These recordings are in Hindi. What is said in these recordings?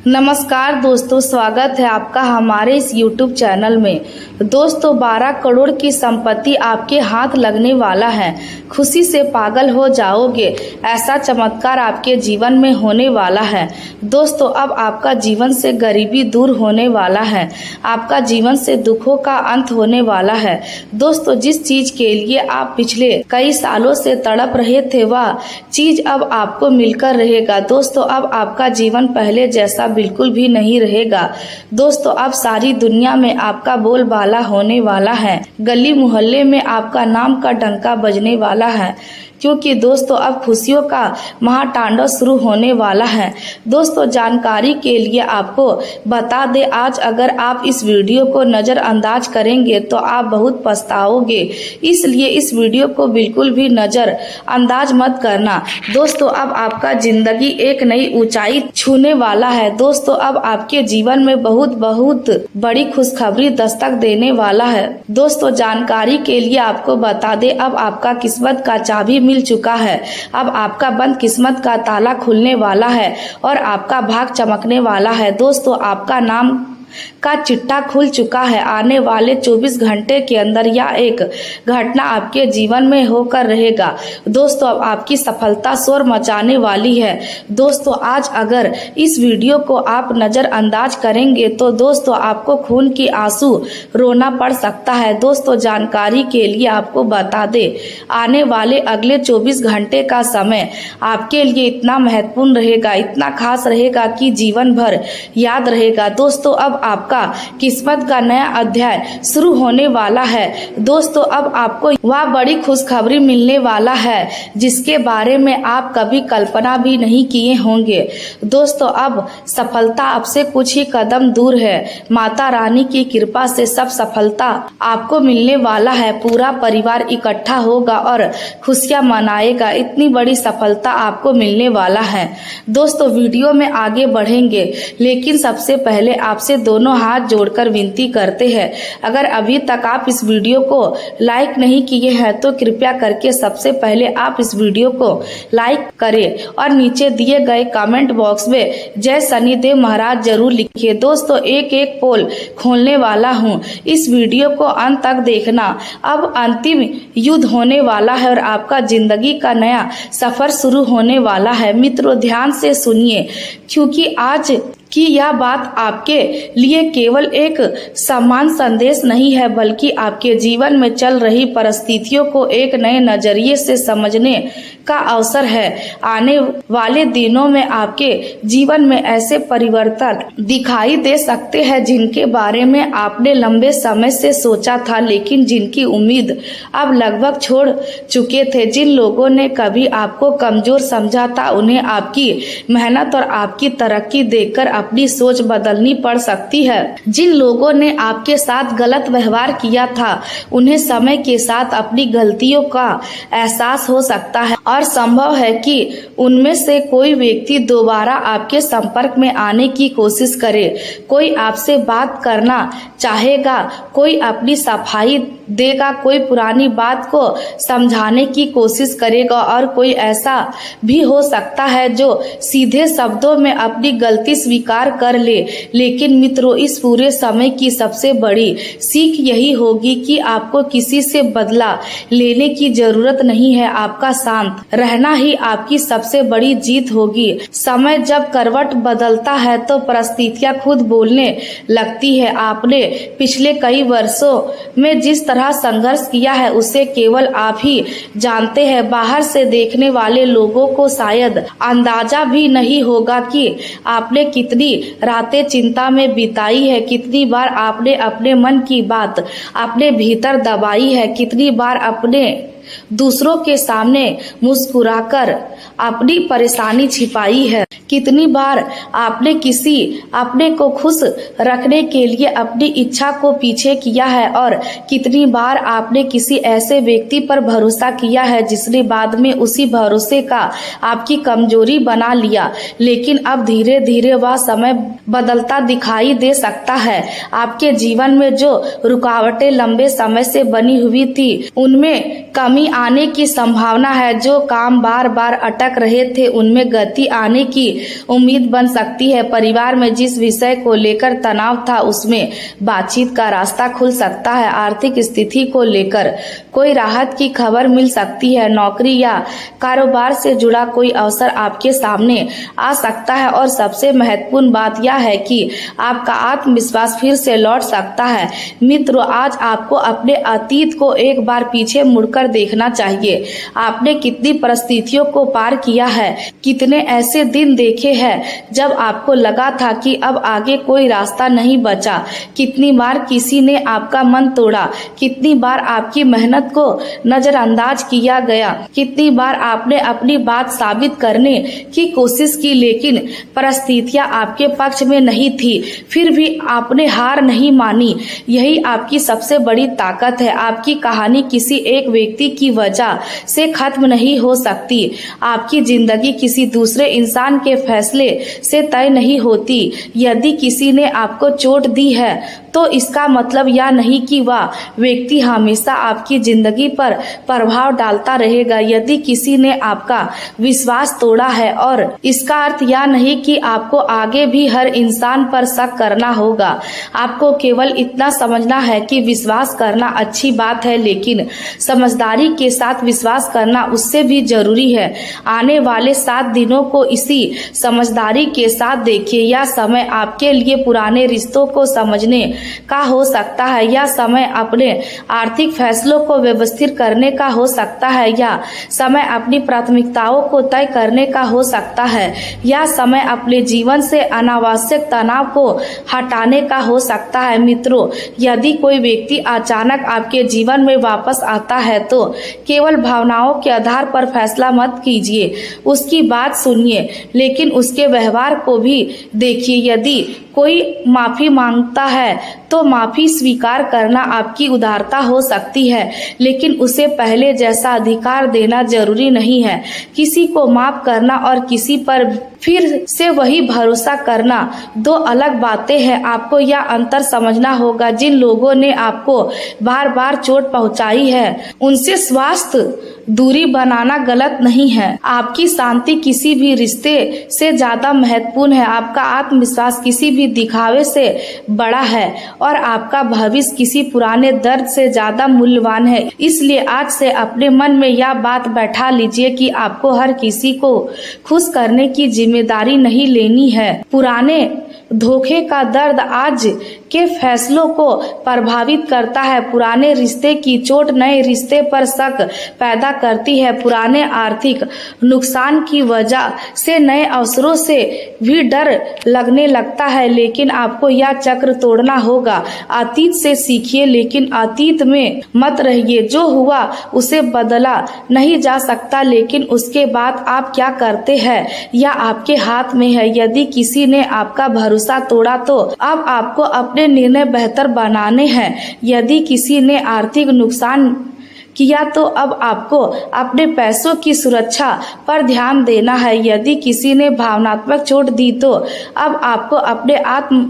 नमस्कार दोस्तों, स्वागत है आपका हमारे इस YouTube चैनल में। दोस्तों 12 करोड़ की संपत्ति आपके हाथ लगने वाला है। खुशी से पागल हो जाओगे, ऐसा चमत्कार आपके जीवन में होने वाला है। दोस्तों अब आपका जीवन से गरीबी दूर होने वाला है, आपका जीवन से दुखों का अंत होने वाला है। दोस्तों जिस चीज के लिए आप पिछले कई सालों से तड़प रहे थे वह चीज अब आपको मिलकर रहेगा। दोस्तों अब आपका जीवन पहले जैसा बिल्कुल भी नहीं रहेगा। दोस्तों अब सारी दुनिया में आपका बोलबाला होने वाला है, गली मोहल्ले में आपका नाम का डंका बजने वाला है, क्योंकि दोस्तों अब खुशियों का महातांडव शुरू होने वाला है। दोस्तों जानकारी के लिए आपको बता दें, आज अगर आप इस वीडियो को नज़रअंदाज करेंगे तो आप बहुत पछताओगे, इसलिए इस वीडियो को बिल्कुल भी नज़रअंदाज मत करना। दोस्तों अब आपका जिंदगी एक नई ऊंचाई छूने वाला है। दोस्तों अब आपके जीवन में बहुत बड़ी खुशखबरी दस्तक देने वाला है। दोस्तों जानकारी के लिए आपको बता दें, अब आपका किस्मत का चाबी मिल चुका है। अब आपका बंद किस्मत का ताला खुलने वाला है और आपका भाग चमकने वाला है। दोस्तों आपका नाम का चिट्ठा खुल चुका है। आने वाले 24 घंटे के अंदर यह एक घटना आपके जीवन में होकर रहेगा। दोस्तों अब आपकी सफलता शोर मचाने वाली है। दोस्तों आज अगर इस वीडियो को आप नज़रअंदाज करेंगे तो दोस्तों आपको खून की आंसू रोना पड़ सकता है। दोस्तों जानकारी के लिए आपको बता दें, आने वाले अगले 24 घंटे का समय आपके लिए इतना महत्वपूर्ण रहेगा, इतना खास रहेगा कि जीवन भर याद रहेगा। दोस्तों अब आपका किस्मत का नया अध्याय शुरू होने वाला है। दोस्तों अब आपको वह बड़ी खुशखबरी मिलने वाला है जिसके बारे में आप कभी कल्पना भी नहीं किए होंगे। दोस्तों अब सफलता आपसे कुछ ही कदम दूर है। माता रानी की कृपा से सब सफलता आपको मिलने वाला है। पूरा परिवार इकट्ठा होगा और खुशियां मनाएगा। इतनी बड़ी सफलता आपको मिलने वाला है। दोस्तों वीडियो में आगे बढ़ेंगे, लेकिन सबसे पहले आपसे दोनों हाथ जोड़कर विनती करते हैं, अगर अभी तक आप इस वीडियो को लाइक नहीं किए हैं तो कृपया करके सबसे पहले आप इस वीडियो को लाइक करें और नीचे दिए गए कमेंट बॉक्स में जय शनिदेव महाराज जरूर लिखिए। दोस्तों एक पोल खोलने वाला हूं, इस वीडियो को अंत तक देखना। अब अंतिम युद्ध होने वाला है और आपका जिंदगी का नया सफर शुरू होने वाला है। मित्रों ध्यान से सुनिए, क्योंकि आज कि यह बात आपके लिए केवल एक समान संदेश नहीं है, बल्कि आपके जीवन में चल रही परिस्थितियों को एक नए नजरिए से समझने का अवसर है। आने वाले दिनों में आपके जीवन में ऐसे परिवर्तन दिखाई दे सकते हैं जिनके बारे में आपने लंबे समय से सोचा था, लेकिन जिनकी उम्मीद अब लगभग छोड़ चुके थे। जिन लोगों ने कभी आपको कमजोर समझा था, उन्हें आपकी मेहनत और आपकी तरक्की देखकर अपनी सोच बदलनी पड़ सकती है। जिन लोगों ने आपके साथ गलत व्यवहार किया था, उन्हें समय के साथ अपनी गलतियों का एहसास हो सकता है और संभव है कि उनमें से कोई व्यक्ति दोबारा आपके संपर्क में आने की कोशिश करे। कोई आपसे बात करना चाहेगा, कोई अपनी सफाई देगा, कोई पुरानी बात को समझाने की कोशिश करेगा और कोई ऐसा भी हो सकता है जो सीधे शब्दों में अपनी गलती स्वीकार कर ले। लेकिन मित्रों इस पूरे समय की सबसे बड़ी सीख यही होगी कि आपको किसी से बदला लेने की जरूरत नहीं है। आपका शांत रहना ही आपकी सबसे बड़ी जीत होगी। समय जब करवट बदलता है तो परिस्थितियां खुद बोलने लगती है। आपने पिछले कई वर्षों में जिस तरह संघर्ष किया है उसे केवल आप ही जानते हैं। बाहर से देखने वाले लोगों को शायद अंदाजा भी नहीं होगा कि आपने कितनी रातें चिंता में बिताई है, कितनी बार आपने अपने मन की बात अपने भीतर दबाई है, कितनी बार अपने दूसरों के सामने मुस्कुराकर अपनी परेशानी छिपाई है, कितनी बार आपने किसी अपने को खुश रखने के लिए अपनी इच्छा को पीछे किया है और कितनी बार आपने किसी ऐसे व्यक्ति पर भरोसा किया है जिसने बाद में उसी भरोसे का आपकी कमजोरी बना लिया। लेकिन अब धीरे धीरे वह समय बदलता दिखाई दे सकता है। आपके जीवन में जो रुकावटें लंबे समय से बनी हुई थी उनमें कमी कमी आने की संभावना है। जो काम बार बार अटक रहे थे उनमें गति आने की उम्मीद बन सकती है। परिवार में जिस विषय को लेकर तनाव था उसमें बातचीत का रास्ता खुल सकता है। आर्थिक स्थिति को लेकर कोई राहत की खबर मिल सकती है। नौकरी या कारोबार से जुड़ा कोई अवसर आपके सामने आ सकता है और सबसे महत्वपूर्ण बात यह है कि आपका आत्मविश्वास फिर से लौट सकता है। मित्रों, आज आपको अपने अतीत को एक बार पीछे मुड़कर देखना चाहिए। आपने कितनी परिस्थितियों को पार किया है, कितने ऐसे दिन देखे हैं जब आपको लगा था कि अब आगे कोई रास्ता नहीं बचा। कितनी बार किसी ने आपका मन तोड़ा, कितनी बार आपकी मेहनत को नजरअंदाज किया गया, कितनी बार आपने अपनी बात साबित करने की कोशिश की लेकिन परिस्थितियां आपके पक्ष में नहीं थी, फिर भी आपने हार नहीं मानी। यही आपकी सबसे बड़ी ताकत है। आपकी कहानी किसी एक व्यक्ति की वजह से खत्म नहीं हो सकती। आपकी जिंदगी किसी दूसरे इंसान के फैसले से तय नहीं होती। यदि किसी ने आपको चोट दी है तो इसका मतलब यह नहीं कि वह व्यक्ति हमेशा आपकी जिंदगी पर प्रभाव डालता रहेगा। यदि किसी ने आपका विश्वास तोड़ा है और इसका अर्थ यह नहीं कि आपको आगे भी हर इंसान पर शक करना होगा। आपको केवल इतना समझना है कि विश्वास करना अच्छी बात है, लेकिन समझदारी के साथ विश्वास करना उससे भी जरूरी है। आने वाले 7 दिनों को इसी समझदारी के साथ देखिए। यह समय आपके लिए पुराने रिश्तों को समझने का हो सकता है, यह समय अपने आर्थिक फैसलों को व्यवस्थित करने का हो सकता है, या समय अपनी प्राथमिकताओं को तय करने का हो सकता है, यह समय अपने जीवन से अनावश्यक तनाव को हटाने का हो सकता है। मित्रों, यदि कोई व्यक्ति अचानक आपके जीवन में वापस आता है तो केवल भावनाओं के आधार पर फैसला मत कीजिए। उसकी बात सुनिए, लेकिन उसके व्यवहार को भी देखिए। यदि कोई माफी मांगता है तो माफी स्वीकार करना आपकी उदारता हो सकती है, लेकिन उसे पहले जैसा अधिकार देना जरूरी नहीं है। किसी को माफ करना और किसी पर फिर से वही भरोसा करना दो अलग बातें हैं। आपको यह अंतर समझना होगा। जिन लोगों ने आपको बार बार चोट पहुंचाई है उनसे स्वास्थ्य दूरी बनाना गलत नहीं है। आपकी शांति किसी भी रिश्ते से ज्यादा महत्वपूर्ण है। आपका आत्मविश्वास किसी भी दिखावे से बड़ा है और आपका भविष्य किसी पुराने दर्द से ज्यादा मूल्यवान है। इसलिए आज से अपने मन में यह बात बैठा लीजिए कि आपको हर किसी को खुश करने की जिम्मेदारी नहीं लेनी है। पुराने धोखे का दर्द आज के फैसलों को प्रभावित करता है। पुराने रिश्ते की चोट नए रिश्ते पर शक पैदा करती है। पुराने आर्थिक नुकसान की वजह से नए अवसरों से भी डर लगने लगता है, लेकिन आपको यह चक्र तोड़ना होगा। अतीत से सीखिए, लेकिन अतीत में मत रहिए। जो हुआ उसे बदला नहीं जा सकता, लेकिन उसके बाद आप क्या करते हैं यह आपके हाथ में है। यदि किसी ने आपका भरोसा तोड़ा तो अब आपको अपने निर्णय बेहतर बनाने हैं। यदि किसी ने आर्थिक नुकसान किया तो अब आपको अपने पैसों की सुरक्षा पर ध्यान देना है। यदि किसी ने भावनात्मक चोट दी तो अब आपको अपने आत्म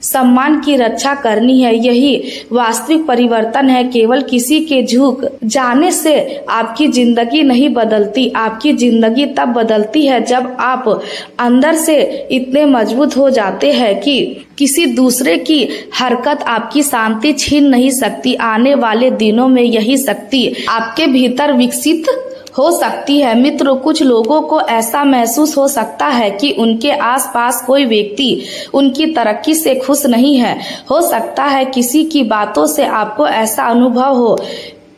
सम्मान की रक्षा करनी है। यही वास्तविक परिवर्तन है। केवल किसी के झुक जाने से आपकी जिंदगी नहीं बदलती। आपकी जिंदगी तब बदलती है जब आप अंदर से इतने मजबूत हो जाते हैं कि किसी दूसरे की हरकत आपकी शांति छीन नहीं सकती। आने वाले दिनों में यही शक्ति आपके भीतर विकसित हो सकती है। मित्रों, कुछ लोगों को ऐसा महसूस हो सकता है कि उनके आसपास कोई व्यक्ति उनकी तरक्की से खुश नहीं है। हो सकता है किसी की बातों से आपको ऐसा अनुभव हो,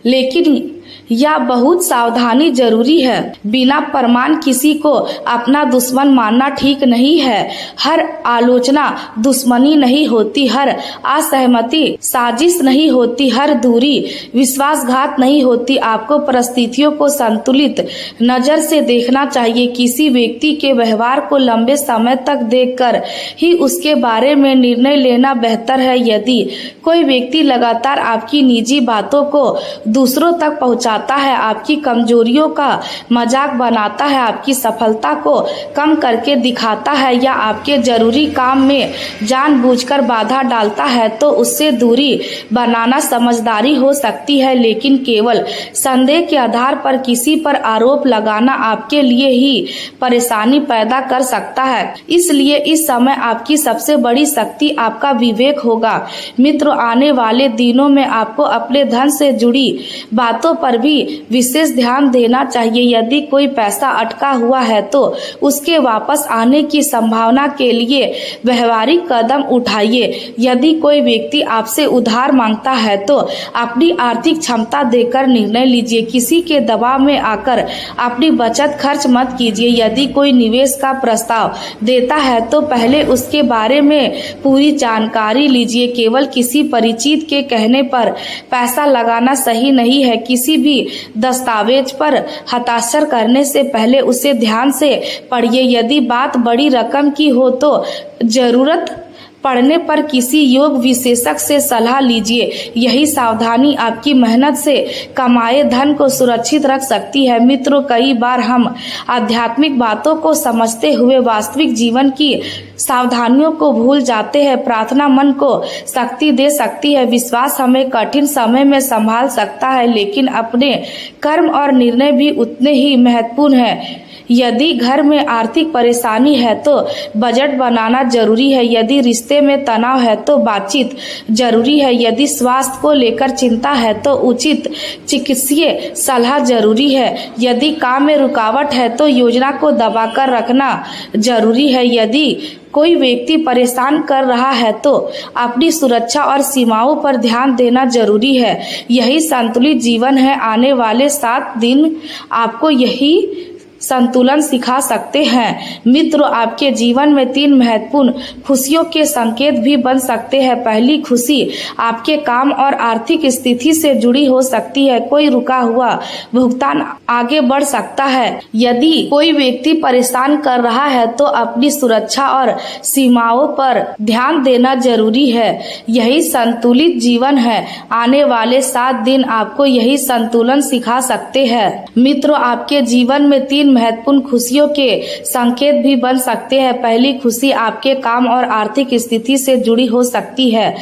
लेकिन यह बहुत सावधानी जरूरी है। बिना प्रमाण किसी को अपना दुश्मन मानना ठीक नहीं है। हर आलोचना दुश्मनी नहीं होती, हर असहमति साजिश नहीं होती, हर दूरी विश्वासघात नहीं होती। आपको परिस्थितियों को संतुलित नजर से देखना चाहिए। किसी व्यक्ति के व्यवहार को लंबे समय तक देखकर ही उसके बारे में निर्णय लेना बेहतर है। यदि कोई व्यक्ति लगातार आपकी निजी बातों को दूसरों तक पहुंचाता है, आपकी कमजोरियों का मजाक बनाता है, आपकी सफलता को कम करके दिखाता है या आपके जरूरी काम में जानबूझकर बाधा डालता है तो उससे दूरी बनाना समझदारी हो सकती है। लेकिन केवल संदेह के आधार पर किसी पर आरोप लगाना आपके लिए ही परेशानी पैदा कर सकता है। इसलिए इस समय आपकी सबसे बड़ी शक्ति आपका विवेक होगा। मित्रों, आने वाले दिनों में आपको अपने धन से जुड़ी बातों पर भी विशेष ध्यान देना चाहिए। यदि कोई पैसा अटका हुआ है तो उसके वापस आने की संभावना के लिए व्यवहारिक कदम उठाइए। यदि कोई व्यक्ति आपसे उधार मांगता है तो अपनी आर्थिक क्षमता देकर निर्णय लीजिए। किसी के दबाव में आकर अपनी बचत खर्च मत कीजिए। यदि कोई निवेश का प्रस्ताव देता है तो पहले उसके बारे में पूरी जानकारी लीजिए। केवल किसी परिचित के कहने पर पैसा लगाना सही नहीं है। किसी भी दस्तावेज पर हस्ताक्षर करने से पहले उसे ध्यान से पढ़िए। यदि बात बड़ी रकम की हो तो जरूरत पड़ने पर किसी योग विशेषज्ञ से सलाह लीजिए। यही सावधानी आपकी मेहनत से कमाए धन को सुरक्षित रख सकती है। मित्रों, कई बार हम आध्यात्मिक बातों को समझते हुए वास्तविक जीवन की सावधानियों को भूल जाते हैं। प्रार्थना मन को शक्ति दे सकती है, विश्वास हमें कठिन समय में संभाल सकता है, लेकिन अपने कर्म और निर्णय भी उतने ही महत्वपूर्ण हैं। यदि घर में आर्थिक परेशानी है तो बजट बनाना जरूरी है। यदि रिश्ते में तनाव है तो बातचीत जरूरी है। यदि स्वास्थ्य को लेकर चिंता है तो उचित चिकित्सीय सलाह जरूरी है। यदि काम में रुकावट है तो योजना को दबाकर रखना जरूरी है। यदि कोई व्यक्ति परेशान कर रहा है तो अपनी सुरक्षा और सीमाओं पर ध्यान देना जरूरी है। यही संतुलित जीवन है। आने वाले 7 दिन आपको यही संतुलन सिखा सकते हैं। मित्रों, आपके जीवन में 3 महत्वपूर्ण खुशियों के संकेत भी बन सकते हैं। पहली खुशी आपके काम और आर्थिक स्थिति से जुड़ी हो सकती है। कोई रुका हुआ भुगतान आगे बढ़ सकता है। यदि कोई व्यक्ति परेशान कर रहा है तो अपनी सुरक्षा और सीमाओं पर ध्यान देना जरूरी है। यही संतुलित जीवन है। आने वाले 7 दिन आपको यही संतुलन सिखा सकते हैं। मित्रों, आपके जीवन में 3 महत्वपूर्ण खुशियों के संकेत भी बन सकते हैं। पहली खुशी आपके काम और आर्थिक स्थिति से जुड़ी हो सकती है।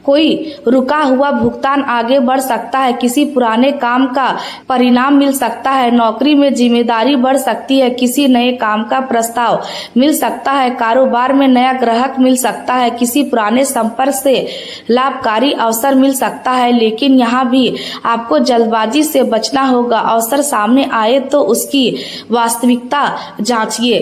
कोई रुका हुआ भुगतान आगे बढ़ सकता है। किसी पुराने काम का परिणाम मिल सकता है। नौकरी में जिम्मेदारी बढ़ सकती है। किसी नए काम का प्रस्ताव मिल सकता है। कारोबार में नया ग्राहक मिल सकता है। किसी पुराने संपर्क से लाभकारी अवसर मिल सकता है। लेकिन यहाँ भी आपको जल्दबाजी से बचना होगा। अवसर सामने आए तो उसकी वास्तविकता जांचिए,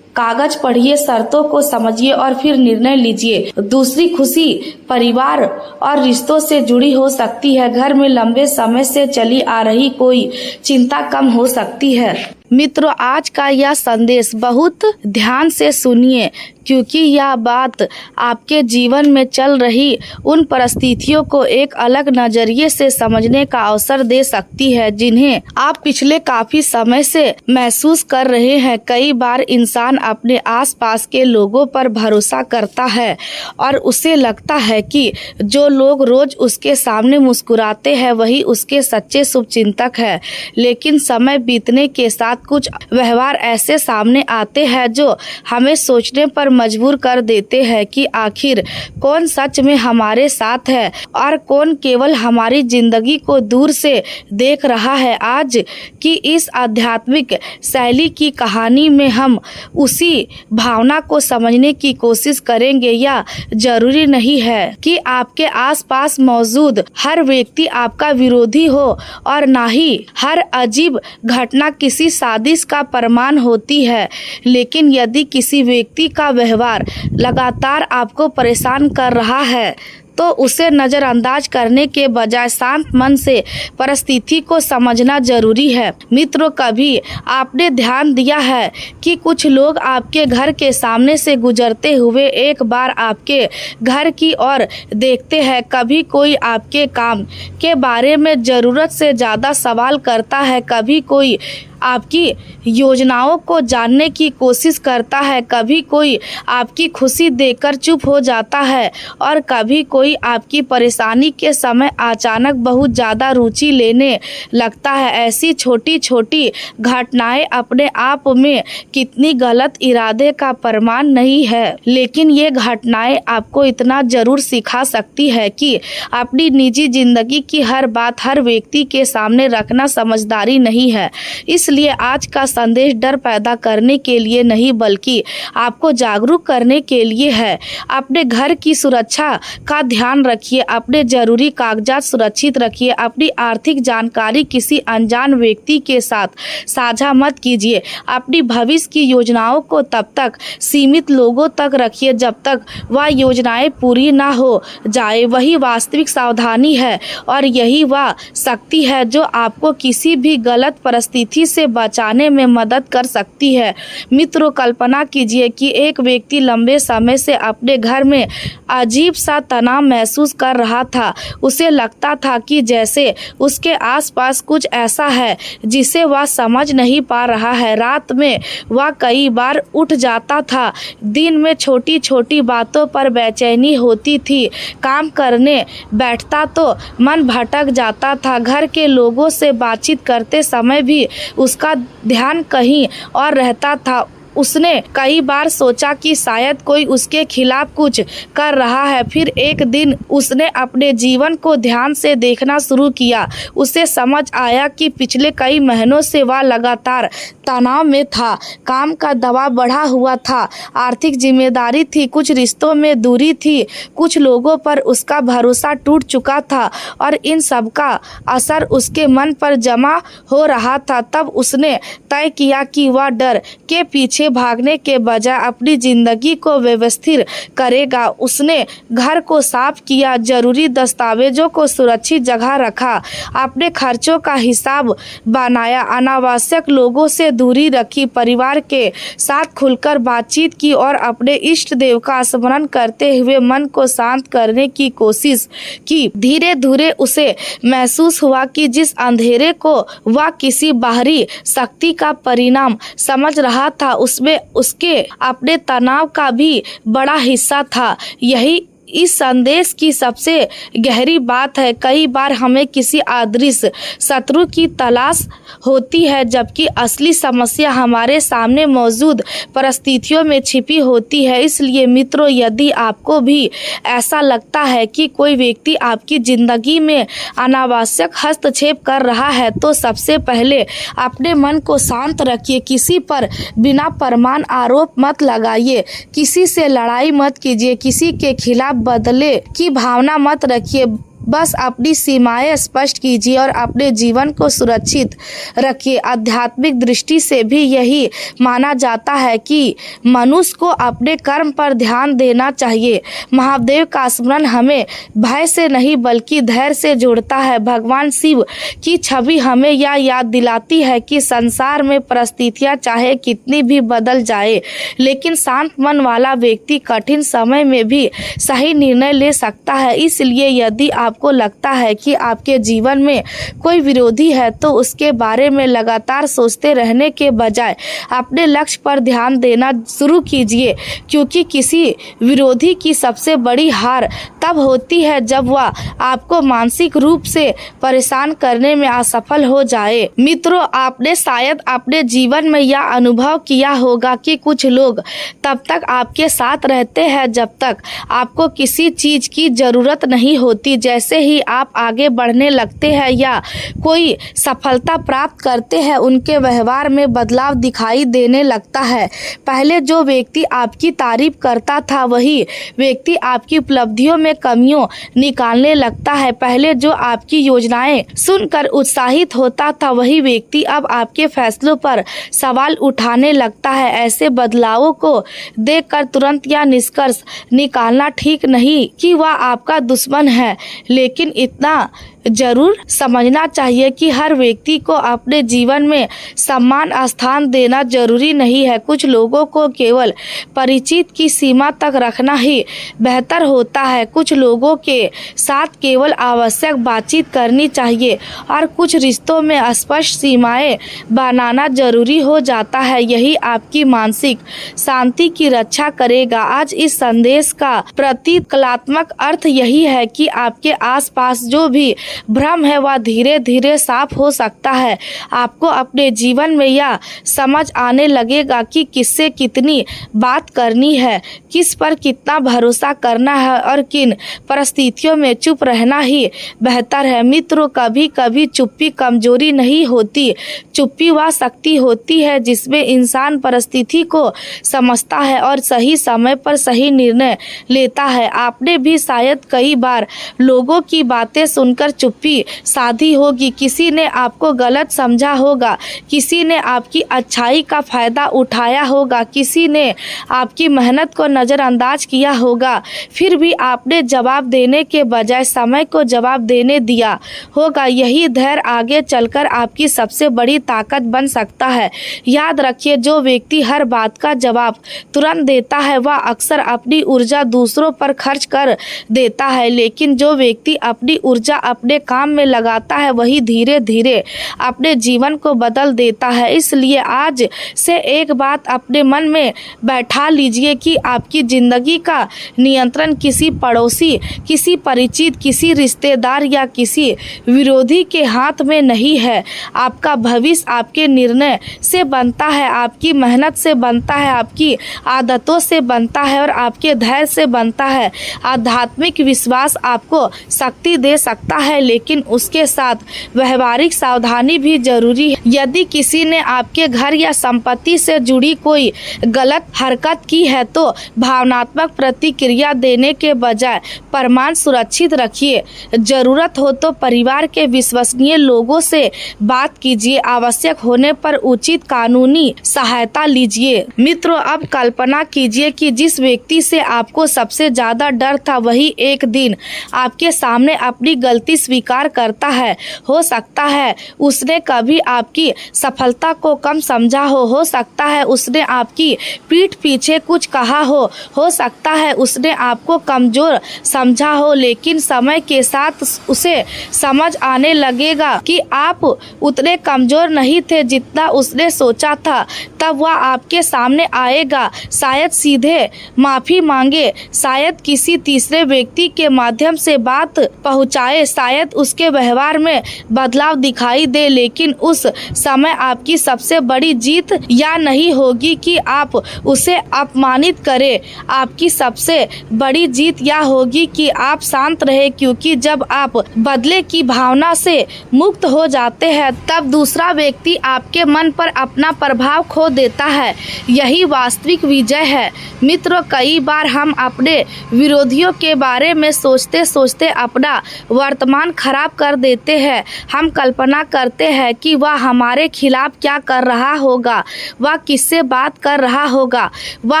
कागज पढ़िए, शर्तों को समझिए और फिर निर्णय लीजिए। दूसरी खुशी परिवार और रिश्तों से जुड़ी हो सकती है। घर में लंबे समय से चली आ रही कोई चिंता कम हो सकती है। मित्रों, आज का यह संदेश बहुत ध्यान से सुनिए, क्योंकि यह बात आपके जीवन में चल रही उन परिस्थितियों को एक अलग नजरिए से समझने का अवसर दे सकती है जिन्हें आप पिछले काफी समय से महसूस कर रहे हैं। कई बार इंसान अपने आसपास के लोगों पर भरोसा करता है और उसे लगता है कि जो लोग रोज उसके सामने मुस्कुराते हैं वही उसके सच्चे शुभचिंतक है। लेकिन समय बीतने के साथ कुछ व्यवहार ऐसे सामने आते हैं जो हमें सोचने पर मजबूर कर देते हैं कि आखिर कौन सच में हमारे साथ है और कौन केवल हमारी जिंदगी को दूर से देख रहा है। आज की इस आध्यात्मिक शैली की कहानी में हम उसी भावना को समझने की कोशिश करेंगे। या जरूरी नहीं है कि आपके आसपास मौजूद हर व्यक्ति आपका विरोधी हो और ना ही हर अजीब घटना किसी साजिश का प्रमाण होती है। लेकिन यदि किसी व्यक्ति का व्यवहार लगातार आपको परेशान कर रहा है तो उसे नजरअंदाज करने के बजाय शांत मन से परिस्थिति को समझना जरूरी है। मित्रों, कभी आपने ध्यान दिया है कि कुछ लोग आपके घर के सामने से गुजरते हुए एक बार आपके घर की ओर देखते हैं। कभी कोई आपके काम के बारे में जरूरत से ज्यादा सवाल करता है, कभी कोई आपकी योजनाओं को जानने की कोशिश करता है। कभी कोई आपकी खुशी देखकर चुप हो जाता है और कभी कोई आपकी परेशानी के समय अचानक बहुत ज़्यादा रुचि लेने लगता है। ऐसी छोटी छोटी घटनाएं अपने आप में कितनी गलत इरादे का प्रमाण नहीं है, लेकिन ये घटनाएं आपको इतना जरूर सिखा सकती है कि अपनी निजी जिंदगी की हर बात हर व्यक्ति के सामने रखना समझदारी नहीं है। इसलिए आज का संदेश डर पैदा करने के लिए नहीं बल्कि आपको जागरूक करने के लिए है। अपने घर की सुरक्षा का ध्यान रखिए, अपने जरूरी कागजात सुरक्षित रखिए, अपनी आर्थिक जानकारी किसी अनजान व्यक्ति के साथ साझा मत कीजिए, अपनी भविष्य की योजनाओं को तब तक सीमित लोगों तक रखिए जब तक वह योजनाएं पूरी ना हो जाए। वही वास्तविक सावधानी है और यही वह शक्ति है जो आपको किसी भी गलत परिस्थिति से बचाने में मदद कर सकती है। मित्रों, कल्पना कीजिए कि एक व्यक्ति लंबे समय से अपने घर में अजीब सा तनाव महसूस कर रहा था। उसे लगता था कि जैसे उसके आसपास कुछ ऐसा है जिसे वह समझ नहीं पा रहा है। रात में वह कई बार उठ जाता था, दिन में छोटी छोटी बातों पर बेचैनी होती थी, काम करने बैठता तो मन भटक जाता था, घर के लोगों से बातचीत करते समय भी उसका ध्यान कहीं और रहता था। उसने कई बार सोचा कि शायद कोई उसके खिलाफ कुछ कर रहा है। फिर एक दिन उसने अपने जीवन को ध्यान से देखना शुरू किया। उसे समझ आया कि पिछले कई महीनों से वह लगातार तनाव में था, काम का दबाव बढ़ा हुआ था, आर्थिक जिम्मेदारी थी, कुछ रिश्तों में दूरी थी, कुछ लोगों पर उसका भरोसा टूट चुका था और इन सब का असर उसके मन पर जमा हो रहा था। तब उसने तय किया कि वह डर के पीछे भागने के बजाय अपनी जिंदगी को व्यवस्थित करेगा। उसने घर को साफ किया, जरूरी दस्तावेजों को सुरक्षित जगह रखा, अपने खर्चों का हिसाब बनाया, अनावश्यक लोगों से दूरी रखी, परिवार के साथ खुलकर बातचीत की और अपने इष्ट देव का स्मरण करते हुए मन को शांत करने की कोशिश की। धीरे धीरे उसे महसूस हुआ कि जिस अंधेरे को वह किसी बाहरी शक्ति का परिणाम समझ रहा था उसमें उसके अपने तनाव का भी बड़ा हिस्सा था। यही इस संदेश की सबसे गहरी बात है। कई बार हमें किसी अदृश्य शत्रु की तलाश होती है जबकि असली समस्या हमारे सामने मौजूद परिस्थितियों में छिपी होती है। इसलिए मित्रों, यदि आपको भी ऐसा लगता है कि कोई व्यक्ति आपकी जिंदगी में अनावश्यक हस्तक्षेप कर रहा है तो सबसे पहले अपने मन को शांत रखिए। किसी पर बिना प्रमाण आरोप मत लगाइए, किसी से लड़ाई मत कीजिए, किसी के खिलाफ बदले की भावना मत रखिए। बस अपनी सीमाएं स्पष्ट कीजिए और अपने जीवन को सुरक्षित रखिए। आध्यात्मिक दृष्टि से भी यही माना जाता है कि मनुष्य को अपने कर्म पर ध्यान देना चाहिए। महादेव का स्मरण हमें भय से नहीं बल्कि धैर्य से जोड़ता है। भगवान शिव की छवि हमें यह याद दिलाती है कि संसार में परिस्थितियां चाहे कितनी भी बदल जाए, लेकिन शांत मन वाला व्यक्ति कठिन समय में भी सही निर्णय ले सकता है। इसलिए यदि आपको लगता है कि आपके जीवन में कोई विरोधी है तो उसके बारे में लगातार सोचते रहने के बजाय अपने लक्ष्य पर ध्यान देना शुरू कीजिए, क्योंकि किसी विरोधी की सबसे बड़ी हार तब होती है जब वह आपको मानसिक रूप से परेशान करने में असफल हो जाए। मित्रों, आपने शायद अपने जीवन में यह अनुभव किया होगा कि कुछ लोग तब तक आपके साथ रहते हैं जब तक आपको किसी चीज की जरूरत नहीं होती। जैसे ही आप आगे बढ़ने लगते हैं या कोई सफलता प्राप्त करते हैं, उनके व्यवहार में बदलाव दिखाई देने लगता है। पहले जो व्यक्ति आपकी तारीफ करता था वही व्यक्ति आपकी उपलब्धियों में कमियों निकालने लगता है। पहले जो आपकी योजनाएं सुनकर उत्साहित होता था वही व्यक्ति अब आपके फैसलों पर सवाल उठाने लगता है। ऐसे बदलावों को देखकर तुरंत यह निष्कर्ष निकालना ठीक नहीं कि वह आपका दुश्मन है, लेकिन इतना जरूर समझना चाहिए कि हर व्यक्ति को अपने जीवन में सम्मान स्थान देना जरूरी नहीं है। कुछ लोगों को केवल परिचित की सीमा तक रखना ही बेहतर होता है। कुछ लोगों के साथ केवल आवश्यक बातचीत करनी चाहिए और कुछ रिश्तों में स्पष्ट सीमाएं बनाना जरूरी हो जाता है। यही आपकी मानसिक शांति की रक्षा करेगा। आज इस संदेश का प्रतीकात्मक अर्थ यही है कि आपके आसपास जो भी भ्रम है वह धीरे धीरे साफ हो सकता है। आपको अपने जीवन में यह समझ आने लगेगा कि किससे कितनी बात करनी है, किस पर कितना भरोसा करना है और किन परिस्थितियों में चुप रहना ही बेहतर है। मित्रों, कभी कभी चुप्पी कमजोरी नहीं होती। चुप्पी वह शक्ति होती है जिसमें इंसान परिस्थिति को समझता है और सही समय पर सही निर्णय लेता है। आपने भी शायद कई बार लोगों की बातें सुनकर चुप्पी साधी होगी। किसी ने आपको गलत समझा होगा, किसी ने आपकी अच्छाई का फायदा उठाया होगा, किसी ने आपकी मेहनत को नज़रअंदाज किया होगा। फिर भी आपने जवाब देने के बजाय समय को जवाब देने दिया होगा। यही धैर्य आगे चलकर आपकी सबसे बड़ी ताकत बन सकता है। याद रखिए, जो व्यक्ति हर बात का जवाब तुरंत देता है वह अक्सर अपनी ऊर्जा दूसरों पर खर्च कर देता है, लेकिन जो व्यक्ति अपनी ऊर्जा अपने काम में लगाता है वही धीरे धीरे अपने जीवन को बदल देता है। इसलिए आज से एक बात अपने मन में बैठा लीजिए कि आपकी जिंदगी का नियंत्रण किसी पड़ोसी, किसी परिचित, किसी रिश्तेदार या किसी विरोधी के हाथ में नहीं है। आपका भविष्य आपके निर्णय से बनता है, आपकी मेहनत से बनता है, आपकी आदतों से बनता है और आपके धैर्य से बनता है। आध्यात्मिक विश्वास आपको शक्ति दे सकता है, लेकिन उसके साथ व्यवहारिक सावधानी भी जरूरी है। यदि किसी ने आपके घर या संपत्ति से जुड़ी कोई गलत हरकत की है तो भावनात्मक प्रतिक्रिया देने के बजाय प्रमाण सुरक्षित रखिए। जरूरत हो तो परिवार के विश्वसनीय लोगों से बात कीजिए। आवश्यक होने पर उचित कानूनी सहायता लीजिए। मित्रों, अब कल्पना कीजिए कि जिस व्यक्ति से आपको सबसे ज्यादा डर था वही एक दिन आपके सामने अपनी गलती स्वीकार करता है। हो सकता है उसने कभी आपकी सफलता को कम समझा हो सकता है उसने आपकी पीठ पीछे कुछ कहा हो सकता है उसने आपको कमजोर समझा हो, लेकिन समय के साथ उसे समझ आने लगेगा कि आप उतने कमजोर नहीं थे जितना उसने सोचा था। तब वह आपके सामने आएगा, शायद सीधे माफी मांगे, शायद किसी तीसरे व्यक्ति के माध्यम से बात पहुंचाए, शायद उसके व्यवहार में बदलाव दिखाई दे। लेकिन उस समय आपकी सबसे बड़ी जीत यह नहीं होगी कि आप उसे अपमानित करें, आपकी सबसे बड़ी जीत यह होगी कि आप शांत रहे, क्योंकि जब आप बदले की भावना से मुक्त हो जाते हैं तब दूसरा व्यक्ति आपके मन पर अपना प्रभाव खो देता है। यही वास्तविक विजय है। मित्रों, कई बार हम अपने विरोधियों के बारे में सोचते सोचते अपना वर्तमान खराब कर देते हैं। हम कल्पना करते हैं कि वह हमारे खिलाफ क्या कर रहा होगा, वह किससे बात कर रहा होगा, वह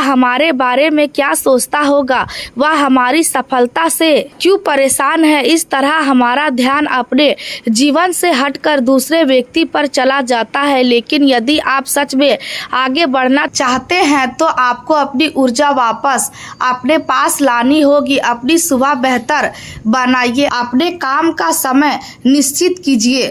हमारे बारे में क्या सोचता होगा, वह हमारी सफलता से क्यों परेशान है। इस तरह हमारा ध्यान अपने जीवन से हटकर दूसरे व्यक्ति पर चला जाता है। लेकिन यदि आप सच में आगे बढ़ना चाहते हैं तो आपको अपनी ऊर्जा वापस अपने पास लानी होगी। अपनी सुबह बेहतर बनाइए, अपने काम का समय निश्चित कीजिए।